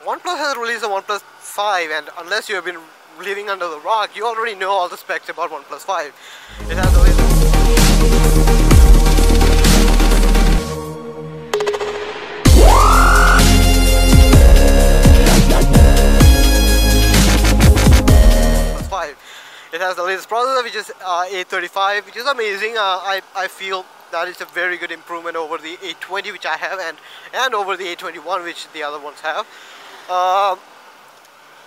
OnePlus has released the OnePlus 5, and unless you have been living under the rock, you already know all the specs about OnePlus 5. It has the It has the latest processor, which is A35, which is amazing. I feel that is a very good improvement over the A20, which I have, and over the A21, which the other ones have.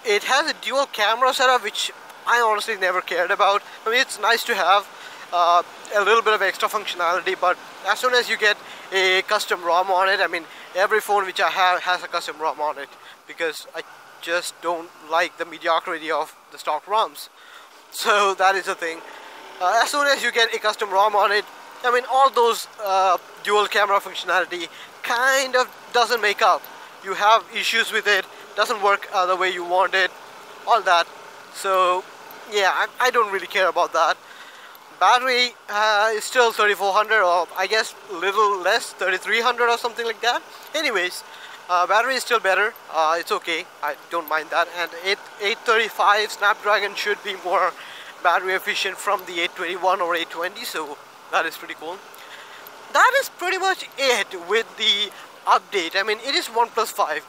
It has a dual camera setup, which I honestly never cared about. I mean, it's nice to have a little bit of extra functionality, but as soon as you get a custom ROM on it, I mean, every phone which I have has a custom ROM on it, because I just don't like the mediocrity of the stock ROMs. So that is the thing. As soon as you get a custom ROM on it, I mean, all those dual camera functionality kind of doesn't make up. You have issues with it, doesn't work the way you want it, all that. So yeah, I don't really care about that. Battery is still 3400, or I guess a little less, 3300 or something like that. Anyways, battery is still better. It's okay, I don't mind that. And 835 Snapdragon should be more battery efficient from the 821 or 820, so that is pretty cool. That is pretty much it with the update. I mean, it is OnePlus 5.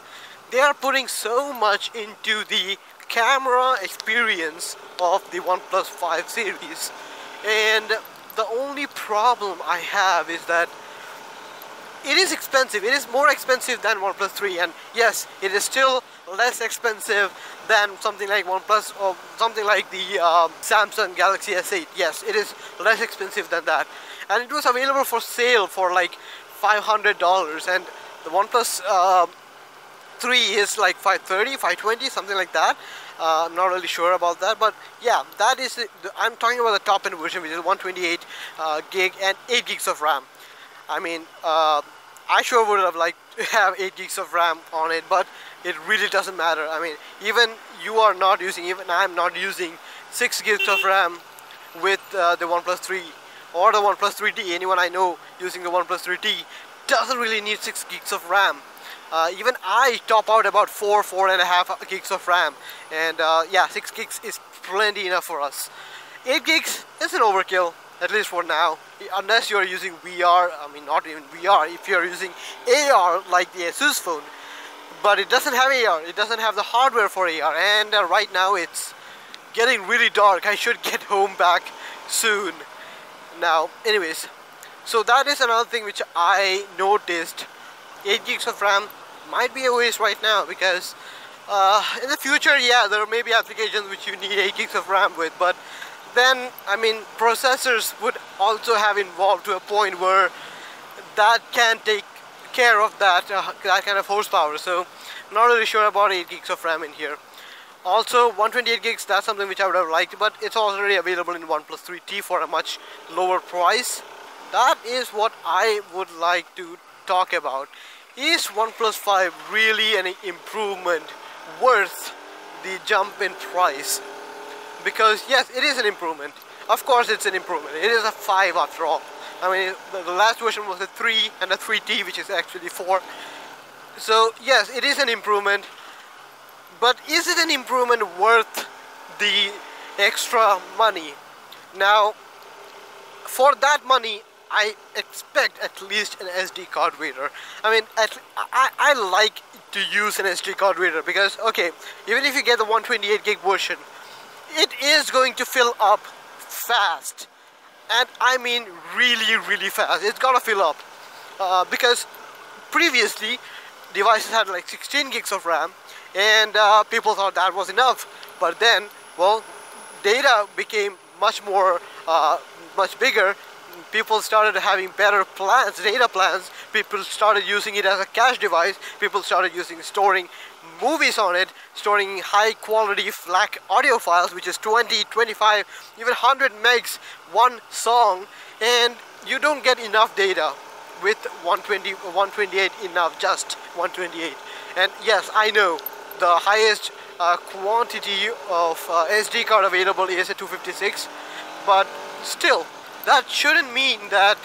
They are putting so much into the camera experience of the OnePlus 5 series, and the only problem I have is that it is expensive. It is more expensive than OnePlus 3, and yes, it is still less expensive than something like OnePlus or something like the Samsung Galaxy S8. Yes, it is less expensive than that, and it was available for sale for like $500, and the OnePlus 3 is like 530, 520, something like that. I'm not really sure about that, but yeah, that is it. I'm talking about the top end version, which is 128 gig and 8 gigs of RAM. I mean, I sure would have liked to have 8 gigs of RAM on it, but it really doesn't matter. I mean, even I'm not using 6 gigs of RAM with the OnePlus 3 or the OnePlus 3T. Anyone I know using the OnePlus 3T doesn't really need 6 gigs of RAM. Even I top out about 4.5 gigs of RAM, and yeah, 6 gigs is plenty enough for us. 8 gigs is an overkill, at least for now, unless you're using VR. I mean, not even VR, if you're using AR like the Asus phone, but it doesn't have AR, it doesn't have the hardware for AR, and right now it's getting really dark. I should get home back soon. Now, anyways, so that is another thing which I noticed. 8 gigs of RAM might be a waste right now, because in the future, yeah, there may be applications which you need 8 gigs of RAM with, but then, I mean, processors would also have evolved to a point where that can take care of that kind of horsepower. So I'm not really sure about 8 gigs of RAM in here. Also, 128 gigs, that's something which I would have liked, but it's already available in OnePlus 3T for a much lower price. That is what I would like to talk about. Is OnePlus 5 really an improvement worth the jump in price? Because yes, it is an improvement. Of course it's an improvement. It is a 5 after all. I mean, the last version was a 3 and a 3T, which is actually 4. So yes, it is an improvement. But is it an improvement worth the extra money? Now, for that money, I expect at least an SD card reader. I mean, I like to use an SD card reader, because, okay, even if you get the 128 gig version, it is going to fill up fast. And I mean really, really fast. It's gonna fill up. Because previously, devices had like 16 gigs of RAM, and people thought that was enough. But then, well, data became much bigger. People started having better plans, data plans. People started using it as a cache device. People started storing movies on it, storing high quality FLAC audio files, which is 20, 25, even 100 megs one song, and you don't get enough data with 128 enough, just 128. And yes, I know the highest quantity of SD card available is a 256, but still, that shouldn't mean that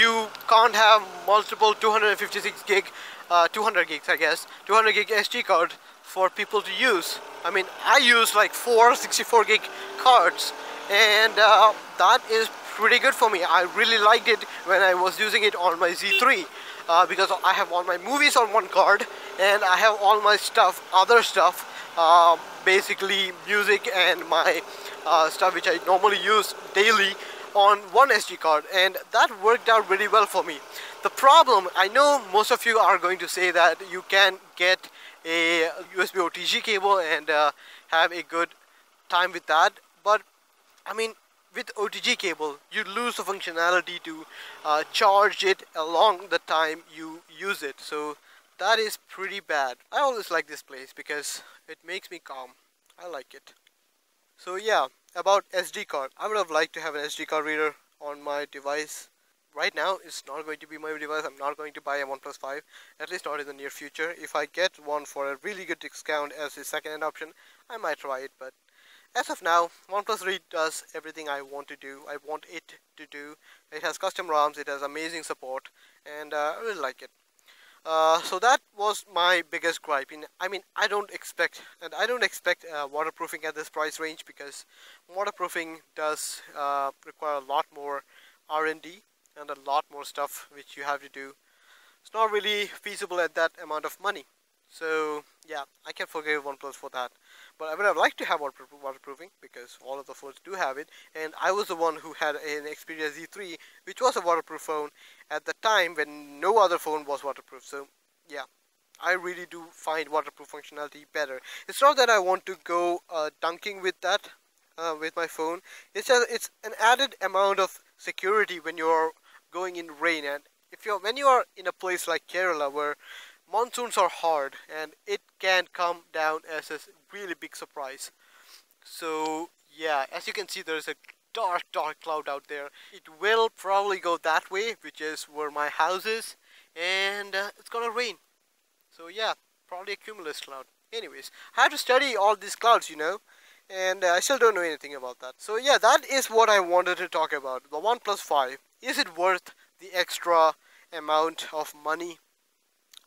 you can't have multiple 256 gig 200 gigs, I guess, 200 gig SD card for people to use. I mean, I use like 4 64 gig cards, and that is pretty good for me. I really liked it when I was using it on my Z3, because I have all my movies on one card, and I have all my stuff, other stuff, basically music and my stuff which I normally use daily, on one SD card, and that worked out really well for me. The problem, I know most of you are going to say that you can get a USB OTG cable and have a good time with that, but I mean, with OTG cable you lose the functionality to charge it along the time you use it, so that is pretty bad. I always like this place because it makes me calm. I like it. So yeah, about SD card, I would have liked to have an SD card reader on my device. Right now it's not going to be my device. I'm not going to buy a OnePlus 5, at least not in the near future. If I get one for a really good discount as a second-hand option, I might try it, but as of now, OnePlus 3 does everything I want to do. I want it to do. It has custom ROMs, it has amazing support, and I really like it. So that was my biggest gripe. I mean, I don't expect waterproofing at this price range, because waterproofing does require a lot more R&D and a lot more stuff which you have to do. It's not really feasible at that amount of money. So yeah, I can forgive OnePlus for that. But I would have liked to have waterproofing, because all of the phones do have it, and I was the one who had an Xperia Z3 which was a waterproof phone at the time when no other phone was waterproof. So yeah, I really do find waterproof functionality better. It's not that I want to go dunking with that with my phone. It's an added amount of security when you're going in rain, and when you are in a place like Kerala where monsoons are hard and it can come down as a really big surprise. So yeah, as you can see, there's a dark cloud out there. It will probably go that way, which is where my house is, and it's gonna rain. So yeah, probably a cumulus cloud. Anyways, I have to study all these clouds, and I still don't know anything about that. So yeah, that is what I wanted to talk about. The OnePlus 5, is it worth the extra amount of money?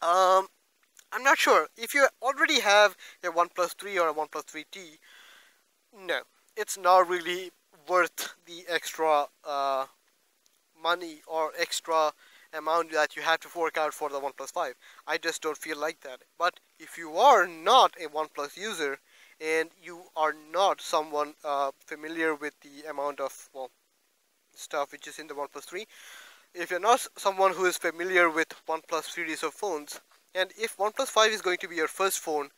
I'm not sure. If you already have a OnePlus 3 or a OnePlus 3T, no, it's not really worth the extra money or extra amount that you have to fork out for the OnePlus 5. I just don't feel like that. But if you are not a OnePlus user and you are not someone familiar with the amount of stuff which is in the OnePlus 3, if you're not someone who is familiar with OnePlus series of phones, and if OnePlus 5 is going to be your first phone,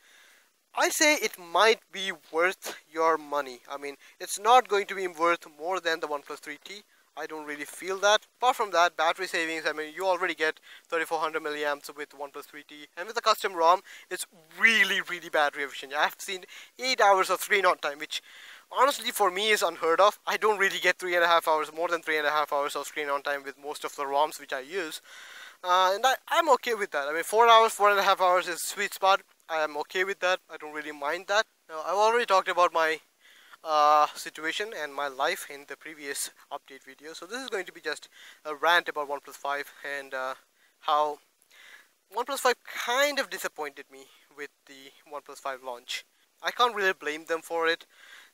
I say it might be worth your money. I mean, it's not going to be worth more than the OnePlus 3T. I don't really feel that. Apart from that, battery savings, I mean, you already get 3400 milliamps with OnePlus 3T, and with the custom ROM, it's really battery efficient. I've seen 8 hours of screen on time, which honestly for me is unheard of. I don't really get 3.5 hours, more than 3.5 hours of screen on time with most of the ROMs which I use. And I'm okay with that. I mean, 4 hours, 4.5 hours is sweet spot. I am okay with that. I don't really mind that. Now, I've already talked about my situation and my life in the previous update video. So this is going to be just a rant about OnePlus 5 and how OnePlus 5 kind of disappointed me with the OnePlus 5 launch. I can't really blame them for it.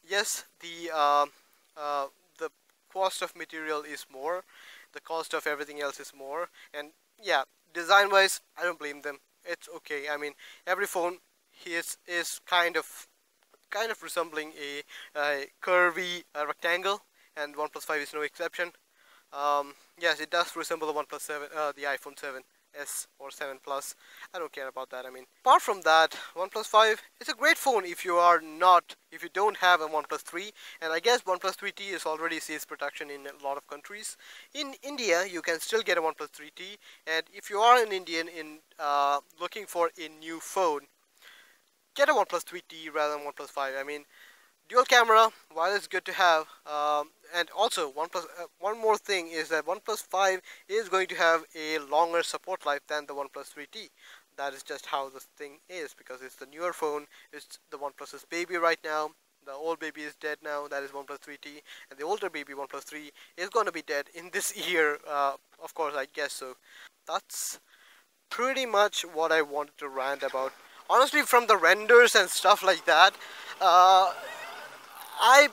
Yes, the cost of material is more, the cost of everything else is more, and yeah, design wise, I don't blame them. It's okay. I mean, every phone is kind of resembling a curvy rectangle, and OnePlus 5 is no exception. Yes, it does resemble the OnePlus 7, the iPhone 7s or 7 Plus. I don't care about that. I mean, apart from that, OnePlus 5 is a great phone if you don't have a OnePlus 3, and I guess OnePlus 3T is already ceased production in a lot of countries. In India, you can still get a OnePlus 3T, and if you are an Indian looking for a new phone, get a OnePlus 3T rather than OnePlus 5. I mean, dual camera, while it's good to have, and also one more thing is that OnePlus 5 is going to have a longer support life than the OnePlus 3T. That is just how the thing is, because it's the newer phone, it's the OnePlus's baby right now. The old baby is dead now, that is OnePlus 3T, and the older baby, OnePlus 3, is going to be dead in this year, of course, I guess so. That's pretty much what I wanted to rant about. Honestly, from the renders and stuff like that, uh, I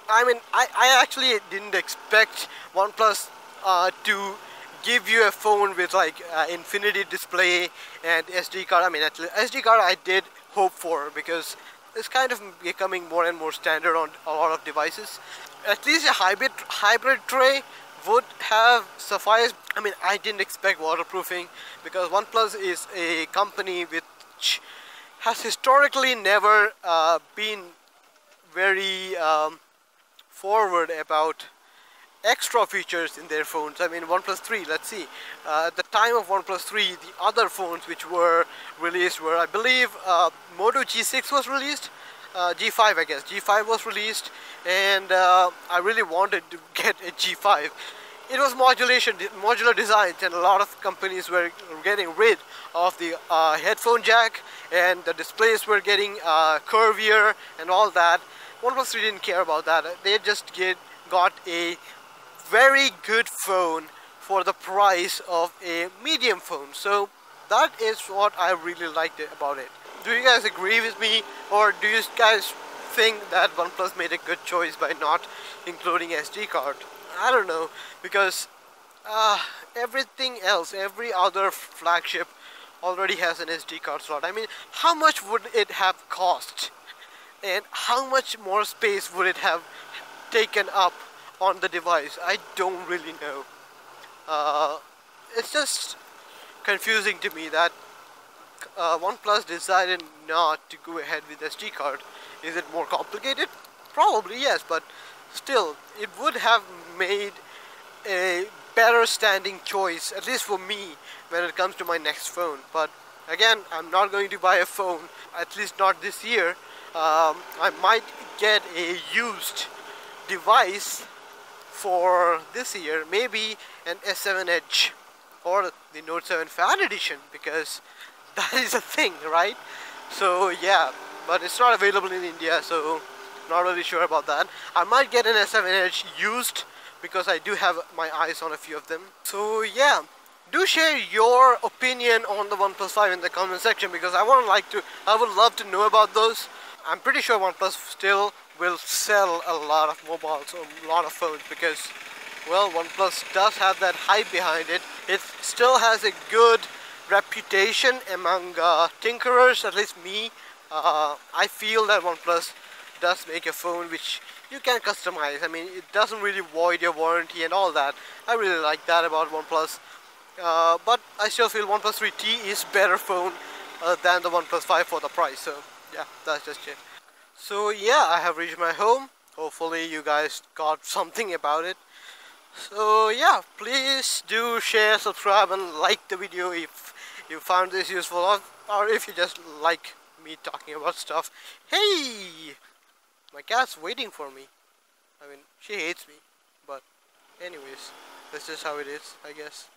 I actually didn't expect OnePlus to give you a phone with like infinity display and SD card. I mean, at least SD card I did hope for, because it's kind of becoming more and more standard on a lot of devices. At least a hybrid tray would have sufficed. I mean, I didn't expect waterproofing, because OnePlus is a company which has historically never been very forward about extra features in their phones. I mean, OnePlus 3, let's see. At the time of OnePlus 3, the other phones which were released were, I believe, Moto G6 was released. G5, I guess. G5 was released, and I really wanted to get a G5. It was modular designs, and a lot of companies were getting rid of the headphone jack, and the displays were getting curvier and all that. OnePlus 3 didn't care about that. They just got a very good phone for the price of a medium phone. So that is what I really liked about it. Do you guys agree with me, or do you guys think that OnePlus made a good choice by not including SD card? I don't know, because everything else, every other flagship already has an SD card slot. I mean, how much would it have cost? And how much more space would it have taken up on the device? I don't really know. It's just confusing to me that OnePlus decided not to go ahead with SD card. Is it more complicated? Probably yes, but still, it would have made a better standing choice, at least for me, when it comes to my next phone. But again, I'm not going to buy a phone, at least not this year. I might get a used device for this year, maybe an S7 Edge or the Note 7 Fan Edition, because that is a thing, right? So yeah, but it's not available in India, so not really sure about that. I might get an S7 Edge used, because I do have my eyes on a few of them. So yeah, do share your opinion on the OnePlus 5 in the comment section, because I would love to know about those. I'm pretty sure OnePlus still will sell a lot of mobiles, a lot of phones, because, well, OnePlus does have that hype behind it. It still has a good reputation among tinkerers, at least me. I feel that OnePlus does make a phone which you can customize. I mean, it doesn't really void your warranty and all that. I really like that about OnePlus. But I still feel OnePlus 3T is better phone than the OnePlus 5 for the price. So yeah, that's just it. So yeah, I have reached my home. Hopefully you guys got something about it. So yeah, please do share, subscribe and like the video if you found this useful, or if you just like me talking about stuff. Hey! My cat's waiting for me. I mean, she hates me. But anyways, that's just how it is, I guess.